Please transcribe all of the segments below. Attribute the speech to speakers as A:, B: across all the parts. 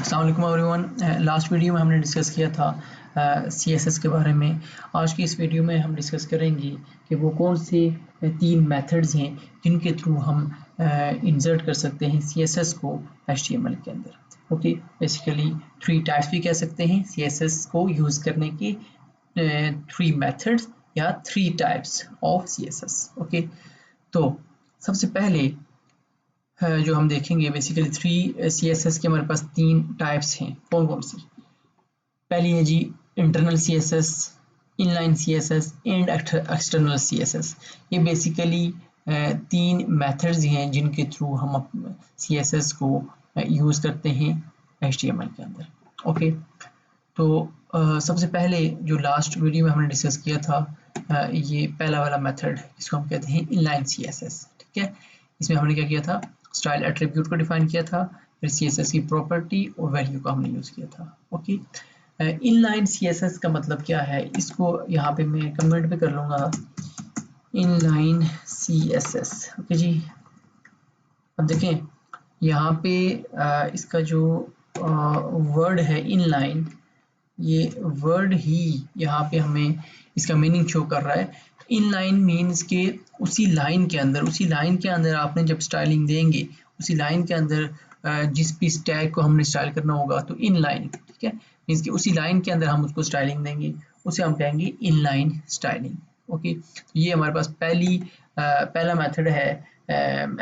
A: अस्सलाम वालेकुम everyone. Last video में हमने डिस्कस किया था CSS के बारे में। आज की इस वीडियो में हम डिस्कस करेंगे कि वो कौन से 3 मेथड्स हैं जिनके थ्रू हम इंसर्ट कर सकते हैं CSS को HTML के अंदर। ओके, बेसिकली 3 टाइप्स भी कह सकते हैं CSS को यूज़ करने के 3 मेथड्स या 3 टाइप्स ऑफ CSS। ओके, तो सबसे पहले जो हम देखेंगे बेसिकली 3 CSS के हमारे पास 3 टाइप्स हैं। कौन कौन सी? पहली है जी internal CSS, inline CSS and external CSS। ये बेसिकली 3 मेथड्स हैं जिनके थ्रू हम CSS को यूज़ करते हैं HTML के अंदर। ओके, तो सबसे पहले जो लास्ट वीडियो में हमने डिस्कस किया था ये पहला वाला मेथड, इसको हम कहते हैं इनलाइन CSS। ठीक है, इसमें हमने क्या किया था? स्टाइल एट्रीब्यूट को डिफाइन किया था, फिर CSS की प्रॉपर्टी और वैल्यू का हमने यूज़ किया था। ओके, इनलाइन CSS का मतलब क्या है? इसको यहाँ पे मैं कमेंट पे कर लूँगा, इनलाइन CSS। ओके जी, अब देखें यहाँ पे इसका जो वर्ड है इनलाइन, ये वर्ड ही यहाँ पे हमें इसका मीनिंग शो कर रहा है। इनलाइन मीन्स के उसी लाइन के अंदर आपने जब स्टाइलिंग देंगे, उसी लाइन के अंदर जिस भी टैग को हमने स्टाइल करना होगा तो इनलाइन, ठीक है, मीन्स कि उसी लाइन के अंदर हम उसको स्टाइलिंग देंगे, उसे हम कहेंगे इनलाइन स्टाइलिंग। ओके, तो ये हमारे पास पहला मेथड है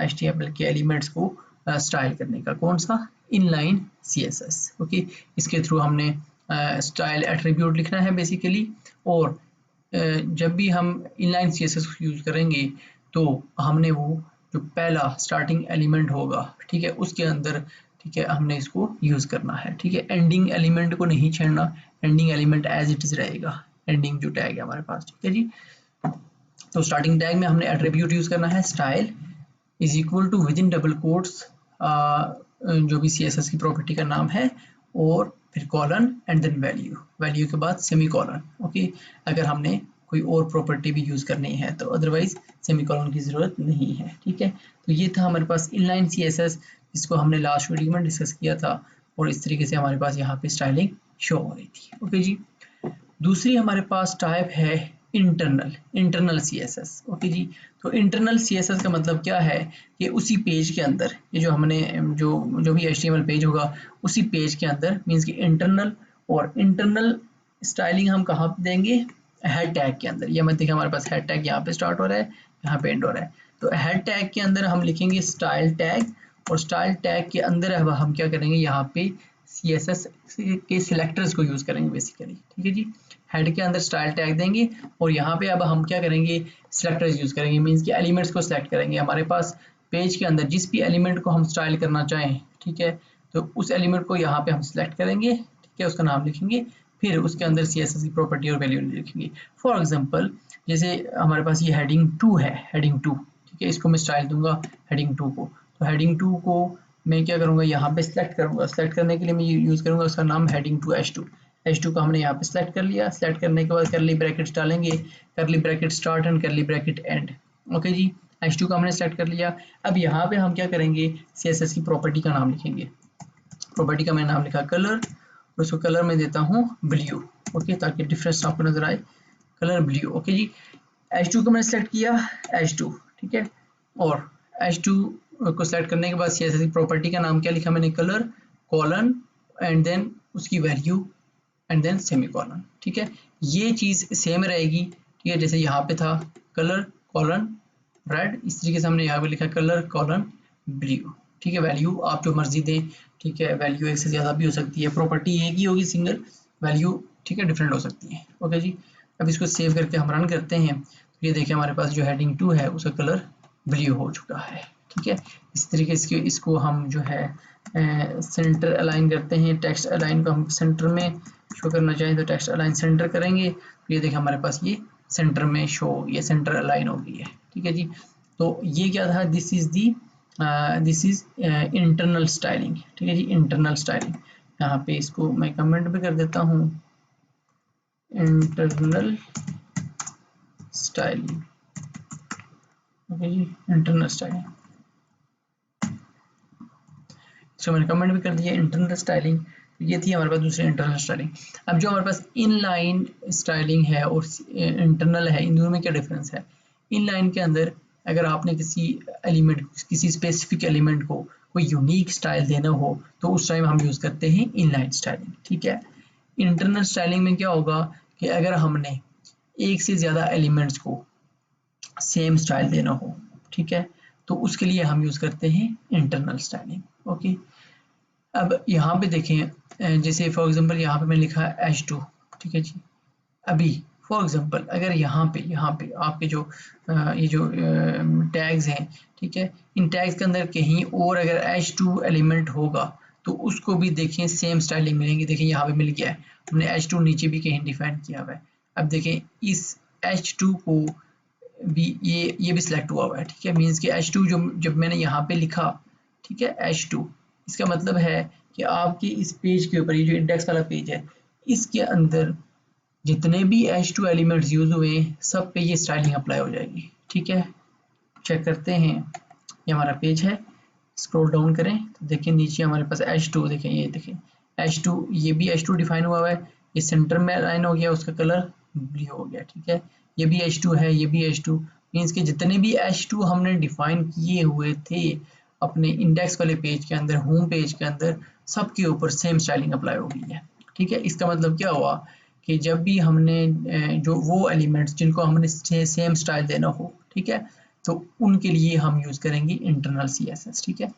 A: HTML के एलिमेंट्स को स्टाइल करने का। कौन सा? Inline CSS। ओके, इसके थ्रू हमने स्टाइल एट्रीब्यूट लिखना है बेसिकली, और जब भी हम इनलाइन CSS यूज़ करेंगे तो हमने वो जो पहला स्टार्टिंग एलिमेंट होगा, ठीक है, उसके अंदर, ठीक है, हमने इसको यूज़ करना है। ठीक है, एंडिंग एलिमेंट को नहीं छेड़ना, ending element as it is रहेगा, एंडिंग जो टैग है हमारे पास। ठीक है जी, तो स्टार्टिंग टैग में हमने एट्रीब्यूट यूज़ करना है style is equal to within double quotes जो भी CSS की प्रॉपर्टी का नाम है, और फिर कॉलन एंड देन वैल्यू के बाद सेमी कॉलन। ओके, अगर हमने कोई और प्रॉपर्टी भी यूज़ करनी है तो अदरवाइज सेमी कॉलन की ज़रूरत नहीं है। ठीक है, तो ये था हमारे पास इनलाइन CSS, जिसको हमने लास्ट वीडियो में डिस्कस किया था, और इस तरीके से हमारे पास यहाँ पे स्टाइलिंग शो हो रही थी। ओके जी, दूसरी हमारे पास टाइप है इंटरनल CSS। ओके जी, तो इंटरनल CSS का मतलब क्या है कि उसी पेज के अंदर, ये जो हमने जो भी HTML पेज होगा उसी पेज के अंदर, मींस कि इंटरनल स्टाइलिंग हम कहाँ पे देंगे? हेड टैग के अंदर। ये मत देखिए हमारे पास हेड टैग यहाँ पे स्टार्ट हो रहा है, यहाँ पे एंड हो रहा है, तो हेड टैग के अंदर हम लिखेंगे स्टाइल टैग, और स्टाइल टैग के अंदर अब हम क्या करेंगे? यहाँ पे CSS के सिलेक्टर्स को यूज़ करेंगे बेसिकली। ठीक है जी, हेड के अंदर स्टाइल टैग देंगे और यहाँ पे अब हम क्या करेंगे? सिलेक्टर्स यूज़ करेंगे, मीन्स कि एलिमेंट्स को सिलेक्ट करेंगे। हमारे पास पेज के अंदर जिस भी एलिमेंट को हम स्टाइल करना चाहें, ठीक है, तो उस एलिमेंट को यहाँ पे हम सिलेक्ट करेंगे, ठीक है, उसका नाम लिखेंगे, फिर उसके अंदर CSS की प्रॉपर्टी और वैल्यू लिखेंगे। फॉर एग्जाम्पल, जैसे हमारे पास ये हेडिंग 2 है, हेडिंग 2, ठीक है, इसको मैं स्टाइल दूंगा हेडिंग 2 को, तो हेडिंग 2 को मैं क्या करूँगा? यहाँ पे सिलेक्ट करूँगा। सिलेक्ट करने के लिए मैं यूज़ करूँगा उसका नाम हेडिंग 2 H2 को हमने यहाँ पे सिलेक्ट कर लिया। सिलेक्ट करने के बाद करली ब्रैकेट्स डालेंगे, curly bracket start and curly bracket end. Okay जी, H2 को हमने सेलेक्ट कर लिया। अब यहाँ पे हम क्या करेंगे? CSS की प्रॉपर्टी का नाम लिखेंगे। प्रॉपर्टी का मैंने नाम लिखा कलर, और उसको कलर में देता हूँ ब्लू। ओके, ताकि डिफरेंस आपको नजर आए, कलर ब्लू। ओके जी, H2 को मैंने सेलेक्ट किया, H2, ठीक है, और H2 को सेलेक्ट करने के बाद CSS की प्रॉपर्टी का नाम क्या लिखा मैंने? कलर, कॉलन एंड देन उसकी value and then semicolon. ठीक है, ये चीज़ सेम रहेगी। ठीक है, जैसे यहाँ पे था कलर कॉलन रेड, इस तरीके से हमने यहाँ पे लिखा कलर कॉलन ब्लू। ठीक है, वैल्यू आप जो मर्जी दें, ठीक है, वैल्यू एक से ज़्यादा भी हो सकती है, प्रॉपर्टी एक ही होगी सिंगल, वैल्यू, ठीक है, डिफरेंट हो सकती है। ओके जी, अब इसको सेव करके हम रन करते हैं, तो ये देखिए हमारे पास जो हेडिंग 2 है उसका कलर ब्लू हो चुका है। ठीक है, इस तरीके से इसको हम जो है सेंटर अलाइन करते हैं। टेक्स्ट अलाइन को हम सेंटर में शो करना चाहें तो टेक्स्ट अलाइन सेंटर करेंगे, तो ये देखिए हमारे पास ये सेंटर में शो हो गया, सेंटर अलाइन हो गई है। ठीक है जी, तो ये क्या था? This is internal styling. ठीक है जी, इंटरनल स्टाइलिंग। यहाँ पे इसको मैं कमेंट भी कर देता हूँ, इंटरनल स्टाइलिंग। ओके जी, इंटरनल स्टाइलिंग। उसको मैंने कमेंट भी कर दिया। इंटरनल स्टाइलिंग, ये थी हमारे पास दूसरी इंटरनल स्टाइलिंग। अब जो हमारे पास इनलाइन स्टाइलिंग है और इंटरनल है, इन दोनों में क्या डिफरेंस है? इनलाइन के अंदर अगर आपने किसी एलिमेंट, किसी स्पेसिफिक एलिमेंट को कोई यूनिक स्टाइल देना हो तो उस टाइम हम यूज़ करते हैं इनलाइन स्टाइलिंग, ठीक है। इंटरनल स्टाइलिंग में क्या होगा कि अगर हमने एक से ज़्यादा एलिमेंट्स को सेम स्टाइल देना हो, ठीक है, तो उसके लिए हम यूज़ करते हैं इंटरनल स्टाइलिंग। ओके, अब यहाँ पे देखें, जैसे फॉर एग्जांपल यहाँ पे मैंने लिखा है H2, ठीक है जी। अभी फॉर एग्जांपल अगर यहाँ पे आपके जो ये जो टैग्स हैं, ठीक है, इन टैग्स के अंदर कहीं और अगर H2 एलिमेंट होगा तो उसको भी देखें सेम स्टाइलिंग मिलेंगी। देखिए यहाँ पे मिल गया है, हमने H2 नीचे भी कहीं डिफाइन किया हुआ है। अब देखें इस H2 को भी ये भी सिलेक्ट हुआ हुआ है, ठीक है। मीन्स कि H2 जो जब मैंने यहाँ पे लिखा, ठीक है, H2, इसका मतलब है कि आपके इस पेज के ऊपर, ये जो इंडेक्स वाला पेज है, इसके अंदर जितने भी H2 एलिमेंट्स यूज हुए सब पे ये स्टाइलिंग अप्लाई हो जाएगी, ठीक है। चेक करते हैं, ये हमारा पेज है, स्क्रॉल डाउन करें तो देखिए नीचे हमारे पास H2, देखें ये देखें H2, ये भी H2 डिफाइन हुआ है, ये सेंटर में लाइन हो गया, उसका कलर ब्लू हो गया, ठीक है। ये भी H2 है, ये भी H2, मीन्स कि जितने भी H2 हमने डिफाइन किए हुए थे अपने इंडेक्स वाले पेज के अंदर, होम पेज के अंदर, सबके ऊपर सेम स्टाइलिंग अप्लाई हो गई है, ठीक है। इसका मतलब क्या हुआ कि जब भी हमने जो वो एलिमेंट्स जिनको हमने सेम स्टाइल देना हो, ठीक है, तो उनके लिए हम यूज़ करेंगे इंटरनल CSS, ठीक है।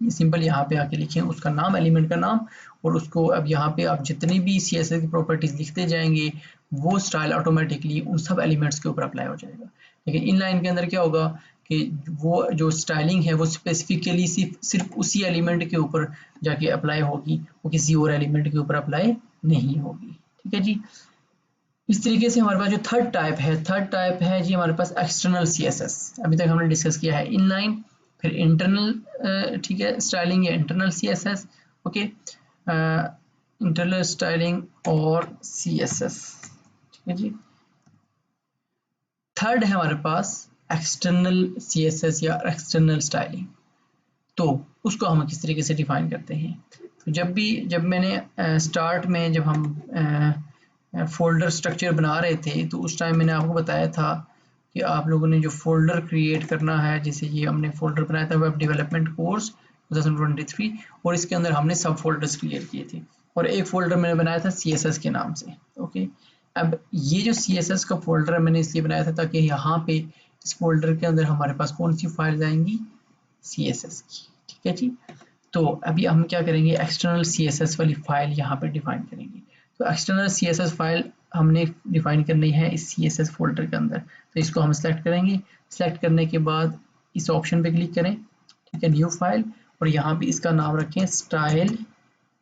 A: ये सिंपल यहाँ पे आके लिखें उसका नाम, एलिमेंट का नाम, और उसको अब यहाँ पे आप जितनी भी CSS की प्रॉपर्टीज लिखते जाएंगे वो स्टाइल ऑटोमेटिकली उन सब एलिमेंट्स के ऊपर अप्लाई हो जाएगा। लेकिन इन लाइन के अंदर क्या होगा कि वो जो स्टाइलिंग है वो स्पेसिफिकली सिर्फ उसी एलिमेंट के ऊपर जाके अप्लाई होगी, वो किसी और एलिमेंट के ऊपर अप्लाई नहीं होगी, ठीक है जी। इस तरीके से हमारे पास जो थर्ड टाइप है जी हमारे पास एक्सटर्नल CSS। अभी तक हमने डिस्कस किया है इनलाइन, फिर इंटरनल, ठीक है, स्टाइलिंग या internal CSS, okay, internal styling और CSS, ठीक है जी। थर्ड है हमारे पास एक्सटर्नल CSS या एक्सटर्नल स्टाइलिंग। तो उसको हम किस तरीके से डिफाइन करते हैं? तो जब मैंने स्टार्ट में जब हम फोल्डर स्ट्रक्चर बना रहे थे तो उस टाइम मैंने आपको बताया था कि आप लोगों ने जो फोल्डर क्रिएट करना है, जैसे ये हमने फोल्डर बनाया था वेब डेवलपमेंट कोर्स 2023, और इसके अंदर हमने सब फोल्डर्स क्रिएट किए थे, और एक फोल्डर मैंने बनाया था CSS के नाम से, ओके। अब ये जो CSS का फोल्डर है मैंने इसलिए बनाया था ताकि यहाँ पे इस फोल्डर के अंदर हमारे पास कौन सी फाइल आएंगी, CSS की, ठीक है जी। तो अभी हम क्या करेंगे, एक्सटर्नल CSS वाली फाइल यहाँ पे डिफाइन करेंगे। तो एक्सटर्नल CSS फाइल हमने डिफाइन करनी है इस CSS फोल्डर के अंदर, तो इसको हम सेलेक्ट करेंगे। सेलेक्ट करने के बाद इस ऑप्शन पे क्लिक करें, ठीक है, न्यू फाइल, और यहाँ पे इसका नाम रखें स्टाइल,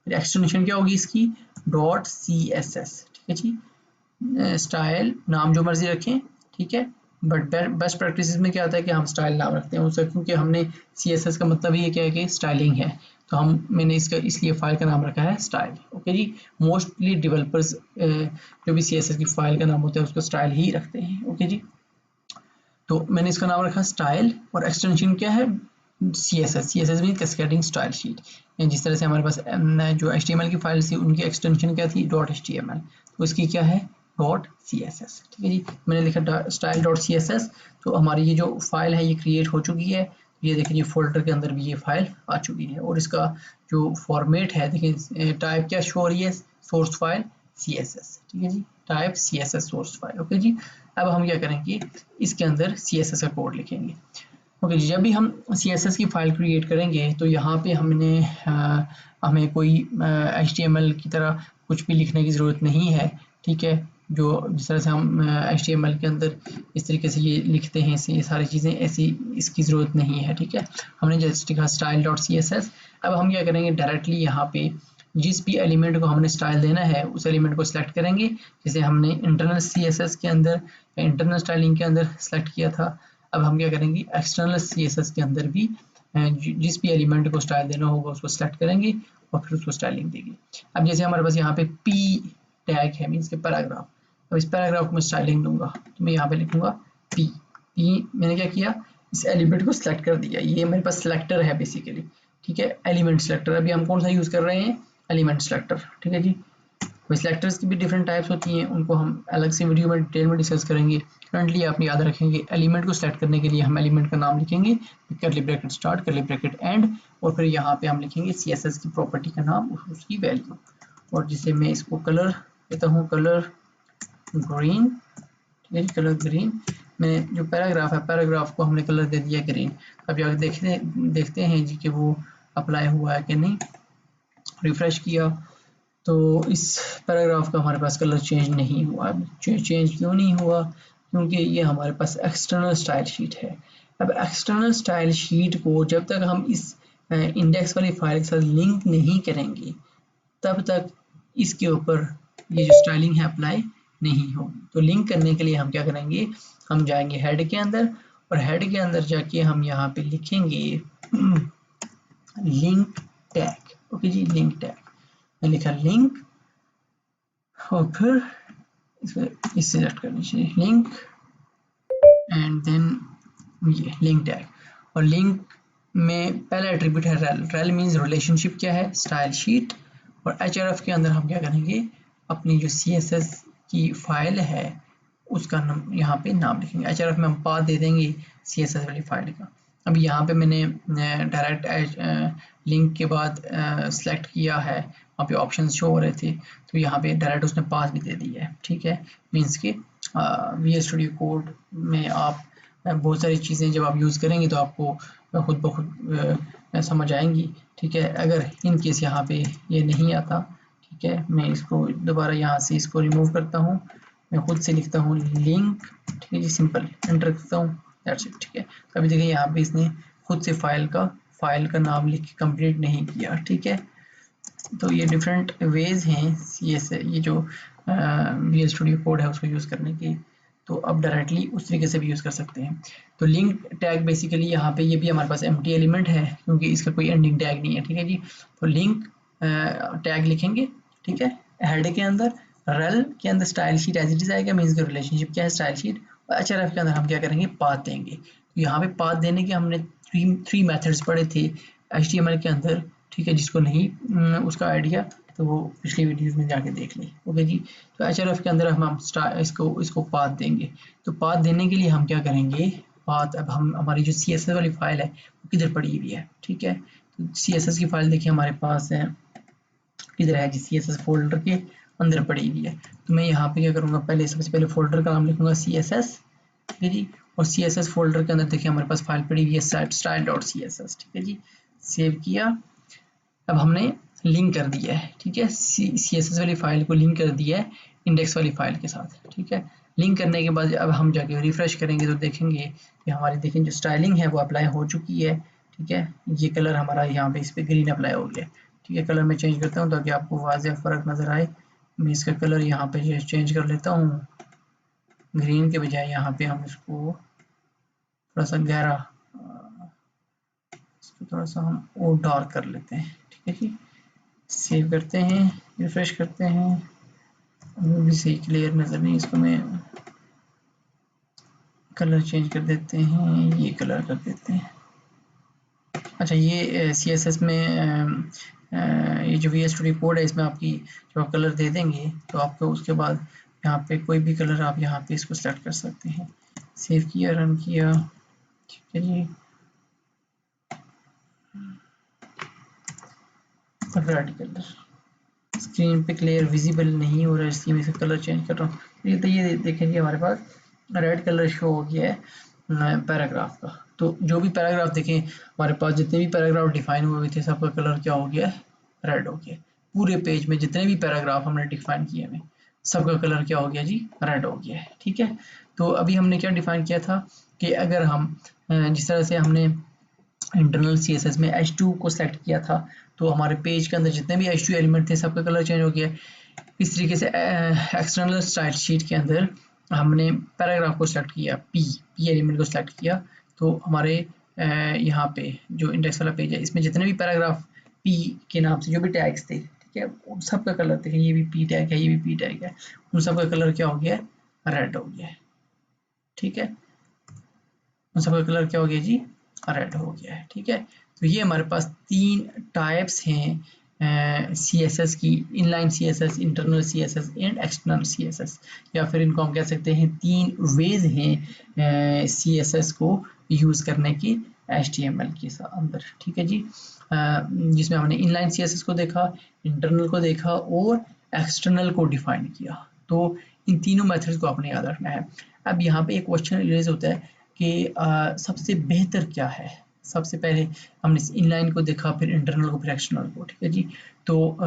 A: फिर एक्सटेंशन क्या होगी इसकी, .css, ठीक है जी। स्टाइल नाम जो मर्जी रखें, ठीक है, बट बेस्ट प्रैक्टिस में क्या आता है कि हम स्टाइल नाम रखते हैं उसका, क्योंकि हमने CSS का मतलब ये क्या है कि स्टाइलिंग है, तो मैंने इसका इसलिए फाइल का नाम रखा है स्टाइल, ओके जी। मोस्टली डेवलपर्स जो भी CSS की फाइल का नाम होता है उसको स्टाइल ही रखते हैं, ओके जी। तो मैंने इसका नाम रखा स्टाइल, और एक्सटेंशन क्या है, CSS mean cascading style sheet. जिस तरह से हमारे पास जो HTML की फाइल थी उनकी एक्सटेंशन क्या थी, .html, तो इसकी क्या है, .css, ठीक है जी। मैंने लिखा स्टाइल .css, तो हमारी ये जो फाइल है ये क्रिएट हो चुकी है। ये देखिए फोल्डर के अंदर भी ये फाइल आ चुकी है, और इसका जो फॉर्मेट है देखिए, टाइप क्या शो हो रही है, सोर्स फाइल CSS, ठीक है जी, type CSS source file, okay जी। अब हम क्या करेंगे, इसके अंदर CSS का कोड लिखेंगे, ओके जी। जब भी हम CSS की फाइल क्रिएट करेंगे तो यहाँ पे हमें कोई HTML की तरह कुछ भी लिखने की ज़रूरत नहीं है, ठीक है। जो जिस तरह से हम HTML के अंदर इस तरीके से ये लिखते हैं, ये सारी चीज़ें ऐसी इसकी ज़रूरत नहीं है, ठीक है। हमने जस्ट लिखा style.css। अब हम क्या करेंगे, डायरेक्टली यहाँ पे जिस भी एलिमेंट को हमने स्टाइल देना है उस एलिमेंट को सिलेक्ट करेंगे, जैसे हमने इंटरनल CSS के अंदर या इंटरनल स्टाइलिंग के अंदर सेलेक्ट किया था। अब हम क्या करेंगे, एक्सटर्नल CSS के अंदर भी जिस भी एलिमेंट को स्टाइल देना होगा उसको सेलेक्ट करेंगे और फिर उसको स्टाइलिंग देंगे। अब जैसे हमारे पास यहाँ पे P टैग है, मीन्स के पैराग्राफ, अब इस पैराग्राफ को मैं स्टाइलिंग दूंगा तो मैं यहाँ पे लिखूंगा P मैंने क्या किया, इस एलिमेंट को सिलेक्ट कर दिया, ये मेरे पास सिलेक्टर है बेसिकली, ठीक है। एलिमेंट सिलेक्टर, अभी हम कौन सा यूज़ कर रहे हैं, एलिमेंट सिलेक्टर, ठीक है जी। सिलेक्टर्स की भी डिफरेंट टाइप्स होती हैं, उनको हम अलग से वीडियो में डिटेल में डिस्कस करेंगे। करंटली आप याद रखेंगे एलिमेंट को सेलेक्ट करने के लिए हम एलिमेंट का नाम लिखेंगे, करली ब्रैकेट स्टार्ट, करली ब्रैकेट एंड, और फिर यहाँ पे हम लिखेंगे CSS की प्रॉपर्टी का नाम, उसकी वैल्यू, और जिसे मैं इसको कलर देता हूँ, कलर ग्रीन, ठीक है, कलर ग्रीन। में जो पैराग्राफ है, पैराग्राफ को हमने कलर दे दिया ग्रीन। अब आगे देखते हैं जी कि वो अप्लाई हुआ है कि नहीं। रिफ्रेश किया तो इस पैराग्राफ का हमारे पास कलर चेंज नहीं हुआ। चेंज क्यों नहीं हुआ, क्योंकि ये हमारे पास एक्सटर्नल स्टाइल शीट है। अब एक्सटर्नल स्टाइल शीट को जब तक हम इस इंडेक्स वाली फाइल के साथ लिंक नहीं करेंगे तब तक इसके ऊपर ये जो स्टाइलिंग है अप्लाई नहीं होगी। तो लिंक करने के लिए हम क्या करेंगे, हम जाएंगे हेड के अंदर, और हेड के अंदर जाके हम यहाँ पे लिखेंगे लिंक टैग। ओके जी, लिंक टैग मैं लिखा लिंक, और फिर इससे सेलेक्ट करनी चाहिए लिंक, एंड देन ये लिंक टैग। और लिंक में पहला एट्रीब्यूट है रेल। रेल मीन्स रिलेशनशिप क्या है, स्टाइल शीट। और href के अंदर हम क्या करेंगे, अपनी जो CSS की फाइल है उसका नाम यहाँ पे नाम लिखेंगे। href में हम पाथ दे देंगे CSS वाली फाइल का। अब यहाँ पे मैंने डायरेक्ट लिंक के बाद सेलेक्ट किया है, वहाँ पे ऑप्शंस शो हो रहे थे, तो यहाँ पे डायरेक्ट उसने पाथ भी दे दिया है, ठीक है। मीन्स कि VS स्टूडियो कोड में आप बहुत सारी चीज़ें जब आप यूज़ करेंगे तो आपको खुद ब खुद समझ आएंगी, ठीक है। अगर इन केस यहाँ पे ये नहीं आता, ठीक है, मैं इसको दोबारा यहाँ से इसको रिमूव करता हूँ, मैं खुद से लिखता हूँ लिंक, ठीक है जी, सिंपल एंटर करता हूँ, दैट्स इट, ठीक है। तो अभी देखिए यहाँ पे इसने खुद से फाइल का नाम लिख के कंप्लीट नहीं किया, ठीक है। तो ये डिफरेंट वेज हैं ये जो VS स्टूडियो कोड है उसको यूज़ करने की। तो अब डायरेक्टली उस तरीके से भी यूज़ कर सकते हैं। तो लिंक टैग बेसिकली यहाँ पे ये भी हमारे पास एम्प्टी एलिमेंट है, क्योंकि इसका कोई एंडिंग टैग नहीं है, ठीक है जी। तो लिंक टैग लिखेंगे, ठीक है, हेड के अंदर, रेल के अंदर style sheet as it is आएगा, मीन्स का रिलेशनशिप क्या है, स्टाइल शीट। और href के अंदर हम क्या करेंगे, पाथ देंगे। तो यहाँ पे पाथ देने के हमने थ्री मेथड्स पढ़े थे HTML के अंदर, ठीक है। जिसको नहीं उसका आइडिया तो वो पिछली वीडियोस में जाके देख ली, ओके जी। तो href के अंदर हम इसको पाथ देंगे। तो पाथ देने के लिए हम क्या करेंगे, पाथ अब हम हमारी जो CSS वाली फाइल है वो किधर पड़ी हुई है, ठीक है। तो CSS की फाइल देखिए हमारे पास है, किधर है जी, CSS फोल्डर के अंदर पड़ी हुई है। तो मैं यहाँ पे क्या करूँगा, पहले सबसे पहले फोल्डर का नाम लिखूंगा CSS, ठीक है जी। और CSS फोल्डर के अंदर देखिए हमारे पास फाइल पड़ी हुई है style.css, ठीक है जी। सेव किया, अब हमने लिंक कर दिया है, ठीक है, CSS वाली फाइल को लिंक कर दिया है इंडेक्स वाली फाइल के साथ, ठीक है। लिंक करने के बाद अब हम जाके रिफ्रेश करेंगे तो देखेंगे कि हमारी देखें जो स्टाइलिंग है वो अप्लाई हो चुकी है, ठीक है। ये कलर हमारा यहाँ पे इस पर ग्रीन अप्लाई हो गया, ठीक है। कलर मैं चेंज करता हूँ ताकि आपको वाज़ेह फ़र्क नज़र आए। मैं इसका कलर यहाँ पे चेंज कर लेता हूँ, ग्रीन के बजाय यहाँ पे हम इसको थोड़ा सा गहरा, इसको थोड़ा सा हम और डार्क कर लेते हैं, ठीक है जी। सेव करते हैं, रिफ्रेश करते हैं, वो भी सही क्लियर नज़र नहीं, इसको मैं कलर चेंज कर देते हैं, ये कलर कर देते हैं। अच्छा, ये CSS में ये जो VS स्टूडियो कोड है इसमें आपकी जब आप कलर दे देंगे तो आपको उसके बाद यहाँ पे कोई भी कलर आप यहाँ पे इसको सेलेक्ट कर सकते हैं। सेव किया, रन किया, ठीक है जी। रेड कलर स्क्रीन पे क्लियर विजिबल नहीं हो रहा है, इसलिए मैं इसका कलर चेंज कर रहा हूँ। तो ये देखेंगे हमारे पास रेड कलर शो हो गया है पैराग्राफ का। तो जो भी पैराग्राफ देखें हमारे पास, जितने भी पैराग्राफ डिफाइन हुए थे सबका कलर क्या हो गया है, रेड हो गया। पूरे पेज में जितने भी पैराग्राफ हमने डिफाइन किए हुए सबका कलर क्या हो गया जी, रेड हो गया है, ठीक है। तो अभी हमने क्या डिफाइन किया था कि अगर हम जिस तरह से हमने इंटरनल CSS में H2 को सेलेक्ट किया था तो हमारे पेज के अंदर जितने भी H2 एलिमेंट थे सबका कलर चेंज हो गया। इस तरीके से एक्सटर्नल स्टाइल शीट के अंदर हमने पैराग्राफ को सेलेक्ट किया, P एलिमेंट को सेलेक्ट किया, तो हमारे यहाँ पे जो इंडेक्स वाला पेज है इसमें जितने भी पैराग्राफ P के नाम से जो भी टैग्स थे, ठीक है, उन सबका कलर देखें, ये भी P टैग है, ये भी P टैग है, उन सबका कलर क्या हो गया, रेड हो गया है, ठीक है। उन सबका कलर क्या हो गया जी, रेड हो गया है, ठीक है। तो ये हमारे पास 3 टाइप्स हैं CSS की, inline CSS, internal CSS and external CSS, या फिर इनको हम कह सकते हैं 3 वेज हैं CSS को यूज़ करने की HTML के अंदर, ठीक है जी। जिसमें हमने इनलाइन CSS को देखा, इंटरनल को देखा और एक्सटर्नल को डिफाइन किया। तो इन तीनों मेथड्स को आपने याद रखना है। अब यहाँ पे एक क्वेश्चन रेज होता है कि सबसे बेहतर क्या है। सबसे पहले हमने इनलाइन को देखा, फिर इंटरनल को, फिर एक्सटर्नल को, ठीक है जी। तो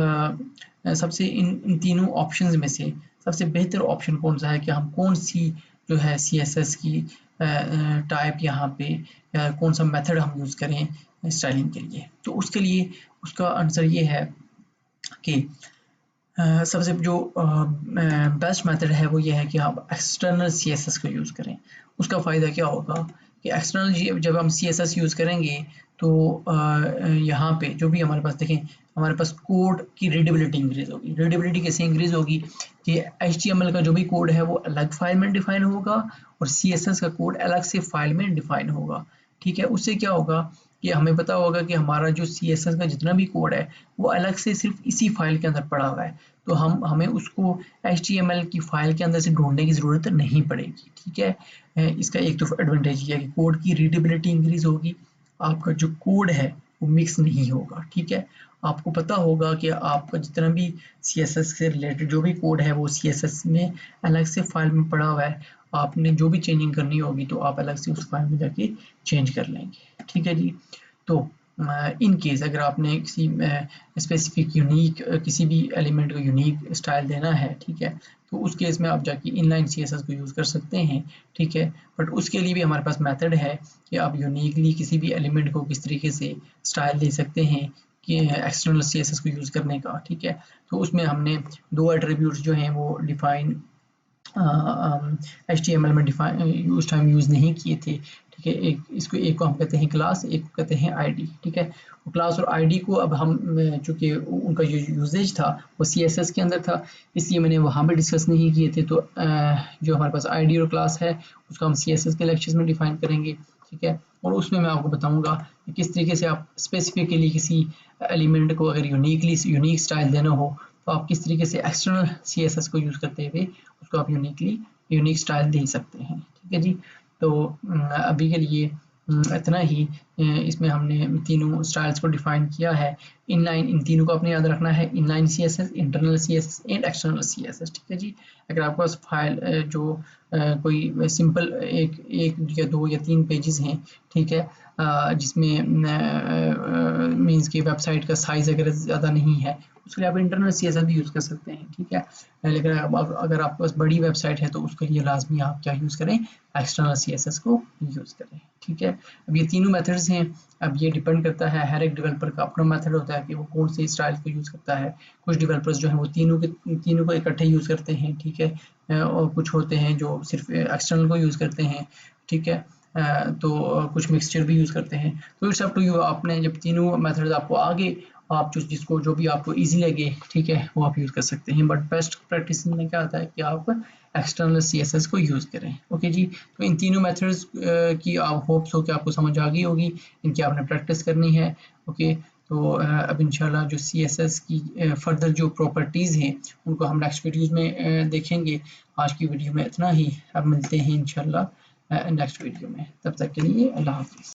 A: सबसे इन तीनों ऑप्शंस में से सबसे बेहतर ऑप्शन कौन सा है कि हम कौन सी जो है CSS की टाइप यहाँ पे कौन सा मेथड हम यूज़ करें स्टाइलिंग के लिए। तो उसके लिए उसका आंसर ये है कि सबसे जो बेस्ट मेथड है वो ये है कि आप एक्सटर्नल CSS को यूज़ करें। उसका फ़ायदा क्या होगा कि एक्सटर्नल जब हम CSS यूज़ करेंगे तो यहाँ पे जो भी हमारे पास देखें, हमारे पास कोड की रीडेबिलिटी इंक्रीज़ होगी। रीडेबिलिटी कैसे इंक्रीज़ होगी कि HTML का जो भी कोड है वो अलग फाइल में डिफाइन होगा और CSS का कोड अलग से फाइल में डिफाइन होगा, ठीक है। उससे क्या होगा कि हमें पता होगा कि हमारा जो CSS का जितना भी कोड है वो अलग से सिर्फ इसी फाइल के अंदर पड़ा हुआ है, तो हमें उसको HTML की फाइल के अंदर से ढूंढने की ज़रूरत नहीं पड़ेगी, ठीक है। इसका एक तो एडवांटेज ये है कि कोड की रीडेबिलिटी इंक्रीज होगी, आपका जो कोड है वो मिक्स नहीं होगा, ठीक है। आपको पता होगा कि आपका जितना भी CSS से रिलेटेड जो भी कोड है वो CSS में अलग से फाइल में पड़ा हुआ है। आपने जो भी चेंजिंग करनी होगी तो आप अलग से उस फाइल में जाके चेंज कर लेंगे, ठीक है जी। तो इन केस अगर आपने किसी स्पेसिफिक यूनिक किसी भी एलिमेंट को यूनिक स्टाइल देना है, ठीक है, तो उस केस में आप जाके इनलाइन CSS को यूज़ कर सकते हैं, ठीक है। बट उसके लिए भी हमारे पास मेथड है कि आप यूनिकली किसी भी एलिमेंट को किस तरीके से स्टाइल दे सकते हैं कि एक्सटर्नल CSS को यूज़ करने का, ठीक है। तो उसमें हमने 2 एट्रीब्यूट्स जो हैं वो डिफाइन HTML में डिफाइन उस टाइम यूज़ नहीं किए थे, ठीक है। एक को हम कहते हैं क्लास, एक को कहते हैं ID, ठीक है। वो क्लास और ID को अब हम चूँकि उनका जो यूजेज था वो CSS के अंदर था, इसलिए मैंने वहाँ पे डिस्कस नहीं किए थे। तो जो हमारे पास ID और क्लास है उसको हम CSS के लेक्चर्स में डिफाइन करेंगे, ठीक है। और उसमें मैं आपको बताऊँगा कि किस तरीके से आप स्पेसिफिकली किसी एलिमेंट को अगर यूनिक स्टाइल देना हो तो आप किस तरीके से एक्सटर्नल CSS को यूज़ करते हुए उसको आप यूनिक स्टाइल दे सकते हैं, ठीक है जी। तो अभी के लिए इतना ही। इसमें हमने तीनों स्टाइल्स को डिफाइन किया है। इनलाइन, इन तीनों को आपने याद रखना है, inline CSS, internal CSS and external CSS, ठीक है जी। अगर आपके पास फाइल जो कोई सिंपल एक या 2 या 3 पेजेस हैं, ठीक है, जिसमें मीन्स की वेबसाइट का साइज़ अगर ज़्यादा नहीं है उसके लिए आप इंटरनल CSS भी यूज़ कर सकते हैं, ठीक है। लेकिन अगर आपके पास बड़ी वेबसाइट है तो उसके लिए लाजमी आप क्या यूज़ करें, एक्सटर्नल CSS को यूज़ करें, ठीक है। अब ये तीनों मेथड्स हैं। अब ये डिपेंड करता है, हर एक डेवलपर का अपना मेथड होता है कि वो कौन से स्टाइल को यूज़ करता है। कुछ डेवलपर्स जो हैं वो तीनों को इकट्ठे यूज़ करते हैं, ठीक है। और कुछ होते हैं जो सिर्फ एक्सटर्नल को यूज़ करते हैं, ठीक है। तो कुछ मिक्सचर भी यूज़ करते हैं। तो इट्स अप टू यू, आपने जब तीनों मेथड्स आपको आगे आप जो भी आपको ईजी लगे, ठीक है, वो आप यूज़ कर सकते हैं। बट बेस्ट प्रैक्टिस में क्या आता है कि आप एक्सटर्नल CSS को यूज़ करें, ओके जी। तो इन तीनों मेथड्स की आप होप्स हो कि आपको समझ आ गई होगी, इनकी आपने प्रैक्टिस करनी है, ओके। तो अब इंशाल्लाह जो CSS की फर्दर जो प्रॉपर्टीज़ हैं उनको हम नेक्स्ट वीडियोज़ में देखेंगे। आज की वीडियो में इतना ही, अब मिलते हैं इंशाल्लाह नेक्स्ट वीडियो में। तब तक के लिए अल्लाह हाफ़िज़।